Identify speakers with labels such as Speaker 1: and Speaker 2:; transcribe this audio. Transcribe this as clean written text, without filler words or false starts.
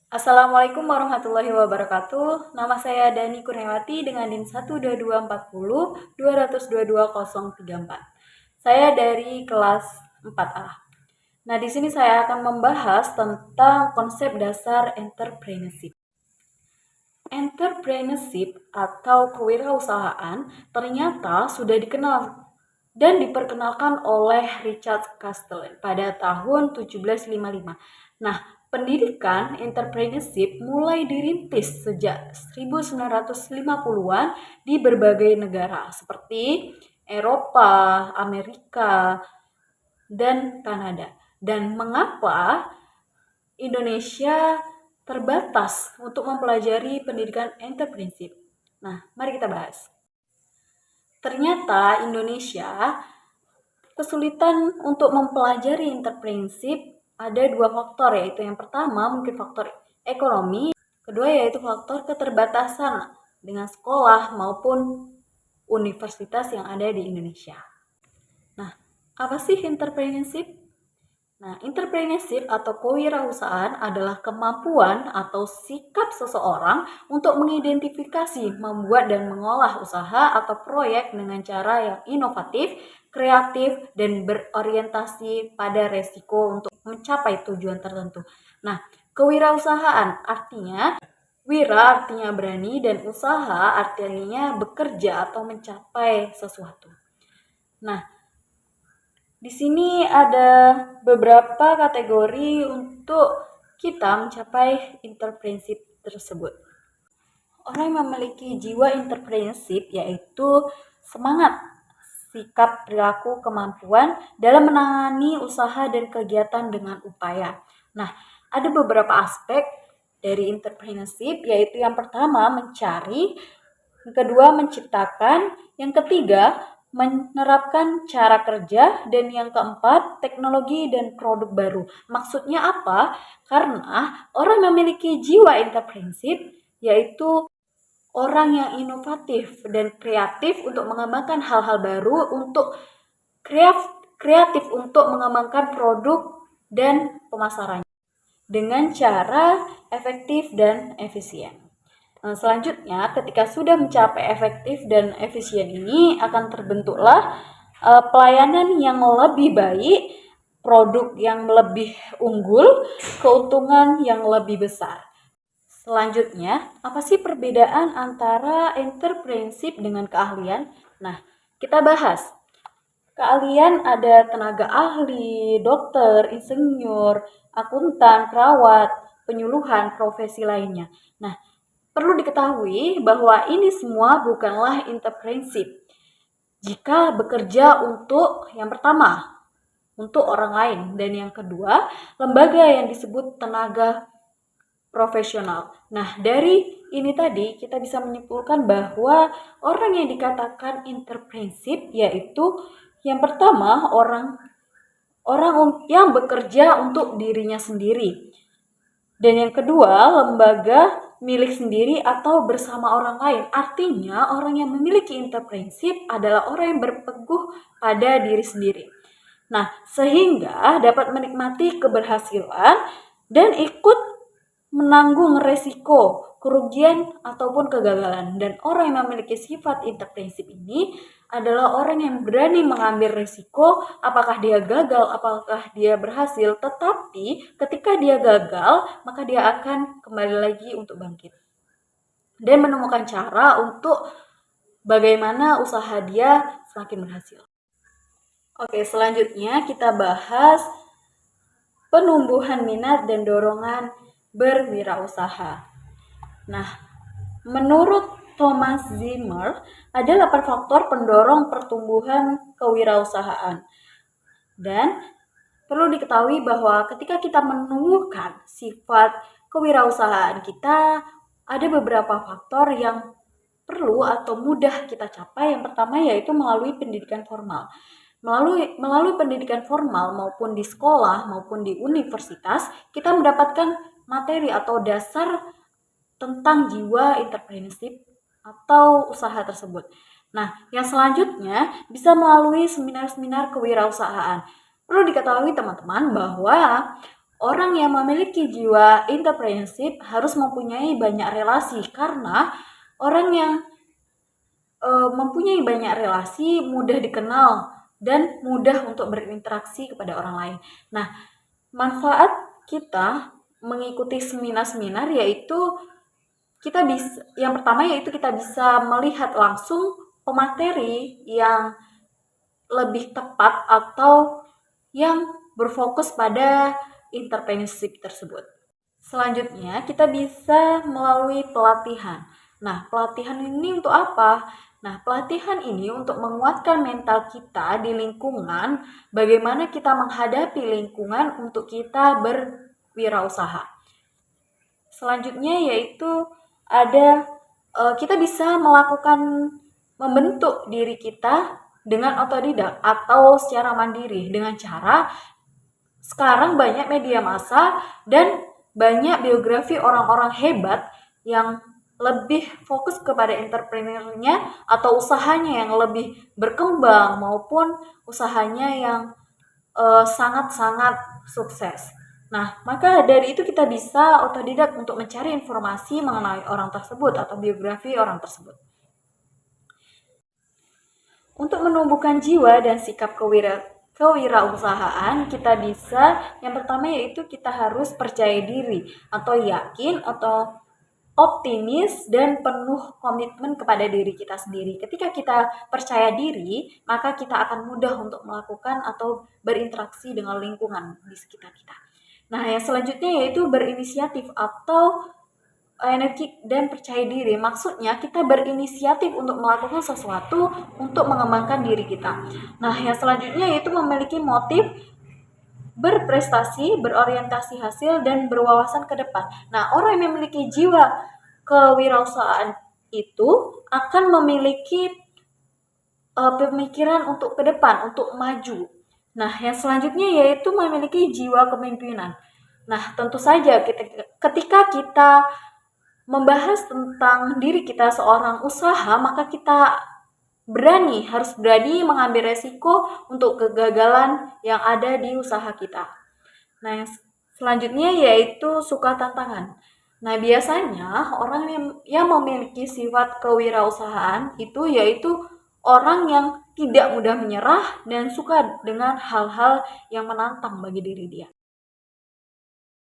Speaker 1: Assalamualaikum warahmatullahi wabarakatuh. Nama saya Dani Kurniawati dengan NIM 1224020220034. Saya dari kelas 4A. Nah, di sini saya akan membahas tentang konsep dasar entrepreneurship. Entrepreneurship atau kewirausahaan ternyata sudah dikenal dan diperkenalkan oleh Richard Castellan pada tahun 1755. Nah, pendidikan entrepreneurship mulai dirintis sejak 1950-an di berbagai negara seperti Eropa, Amerika, dan Kanada. Dan mengapa Indonesia terbatas untuk mempelajari pendidikan entrepreneurship? Nah, mari kita bahas. Ternyata Indonesia kesulitan untuk mempelajari entrepreneurship ada dua faktor, yaitu yang pertama mungkin faktor ekonomi, kedua yaitu faktor keterbatasan dengan sekolah maupun universitas yang ada di Indonesia. Nah, apa sih entrepreneurship? Nah, entrepreneurship atau kewirausahaan adalah kemampuan atau sikap seseorang untuk mengidentifikasi, membuat dan mengolah usaha atau proyek dengan cara yang inovatif, kreatif, dan berorientasi pada resiko untuk mencapai tujuan tertentu. Nah, kewirausahaan artinya wira artinya berani dan usaha artinya bekerja atau mencapai sesuatu. Nah, di sini ada beberapa kategori untuk kita mencapai entrepreneurship tersebut. Orang yang memiliki jiwa entrepreneurship yaitu semangat, sikap, perilaku, kemampuan dalam menangani usaha dan kegiatan dengan upaya. Nah, ada beberapa aspek dari entrepreneurship, yaitu yang pertama mencari, yang kedua menciptakan, yang ketiga menerapkan cara kerja, dan yang keempat teknologi dan produk baru. Maksudnya apa? Karena orang memiliki jiwa entrepreneurship yaitu orang yang inovatif dan kreatif untuk mengembangkan hal-hal baru, untuk kreatif untuk mengembangkan produk dan pemasarannya dengan cara efektif dan efisien. Nah, selanjutnya, ketika sudah mencapai efektif dan efisien ini, akan terbentuklah pelayanan yang lebih baik, produk yang lebih unggul, keuntungan yang lebih besar. Selanjutnya, apa sih perbedaan antara entrepreneurship dengan keahlian? Nah, kita bahas. Keahlian ada tenaga ahli, dokter, insinyur, akuntan, perawat, penyuluhan, profesi lainnya. Nah, perlu diketahui bahwa ini semua bukanlah entrepreneurship. Jika bekerja untuk yang pertama, untuk orang lain, dan yang kedua, lembaga yang disebut tenaga profesional. Nah, dari ini tadi kita bisa menyimpulkan bahwa orang yang dikatakan entrepreneurship yaitu yang pertama orang yang bekerja untuk dirinya sendiri. Dan yang kedua, lembaga milik sendiri atau bersama orang lain. Artinya, orang yang memiliki entrepreneurship adalah orang yang berpeguh pada diri sendiri. Nah, sehingga dapat menikmati keberhasilan dan ikut menanggung resiko, kerugian, ataupun kegagalan. Dan orang yang memiliki sifat entrepreneurship ini adalah orang yang berani mengambil resiko, apakah dia gagal, apakah dia berhasil, tetapi ketika dia gagal, maka dia akan kembali lagi untuk bangkit dan menemukan cara untuk bagaimana usaha dia semakin berhasil. Oke, selanjutnya kita bahas penumbuhan minat dan dorongan berwirausaha. Nah, menurut Thomas Zimmer, ada 8 faktor pendorong pertumbuhan kewirausahaan. Dan perlu diketahui bahwa ketika kita menumbuhkan sifat kewirausahaan kita, ada beberapa faktor yang perlu atau mudah kita capai. Yang pertama yaitu melalui pendidikan formal. Melalui pendidikan formal maupun di sekolah maupun di universitas, kita mendapatkan materi atau dasar tentang jiwa entrepreneurship atau usaha tersebut. Nah, yang selanjutnya bisa melalui seminar-seminar kewirausahaan. Perlu diketahui teman-teman bahwa Orang yang memiliki jiwa entrepreneurship harus mempunyai banyak relasi, karena orang yang mempunyai banyak relasi mudah dikenal dan mudah untuk berinteraksi kepada orang lain. Nah, manfaat kita mengikuti seminar-seminar yaitu yang pertama yaitu kita bisa melihat langsung pemateri yang lebih tepat atau yang berfokus pada entrepreneurship tersebut. Selanjutnya, kita bisa melalui pelatihan. Nah, pelatihan ini untuk apa? Nah, pelatihan ini untuk menguatkan mental kita di lingkungan, bagaimana kita menghadapi lingkungan untuk kita berwirausaha. Selanjutnya yaitu kita bisa membentuk diri kita dengan otodidak atau secara mandiri dengan cara sekarang banyak media massa dan banyak biografi orang-orang hebat yang lebih fokus kepada entrepreneurnya atau usahanya yang lebih berkembang maupun usahanya yang sangat-sangat sukses. Nah, maka dari itu kita bisa otodidak untuk mencari informasi mengenai orang tersebut atau biografi orang tersebut. Untuk menumbuhkan jiwa dan sikap kewirausahaan, kita bisa, yang pertama yaitu kita harus percaya diri atau yakin atau optimis dan penuh komitmen kepada diri kita sendiri. Ketika kita percaya diri, maka kita akan mudah untuk melakukan atau berinteraksi dengan lingkungan di sekitar kita. Nah, yang selanjutnya yaitu berinisiatif atau energi dan percaya diri. Maksudnya kita berinisiatif untuk melakukan sesuatu untuk mengembangkan diri kita. Nah, yang selanjutnya yaitu memiliki motif berprestasi, berorientasi hasil, dan berwawasan ke depan. Nah, orang yang memiliki jiwa kewirausahaan itu akan memiliki pemikiran untuk ke depan, untuk maju. Nah, yang selanjutnya yaitu memiliki jiwa kepemimpinan. Nah, tentu saja ketika kita membahas tentang diri kita seorang usaha, maka kita harus berani mengambil resiko untuk kegagalan yang ada di usaha kita. Nah, yang selanjutnya yaitu suka tantangan. Nah, biasanya orang yang memiliki sifat kewirausahaan itu yaitu orang yang tidak mudah menyerah dan suka dengan hal-hal yang menantang bagi diri dia.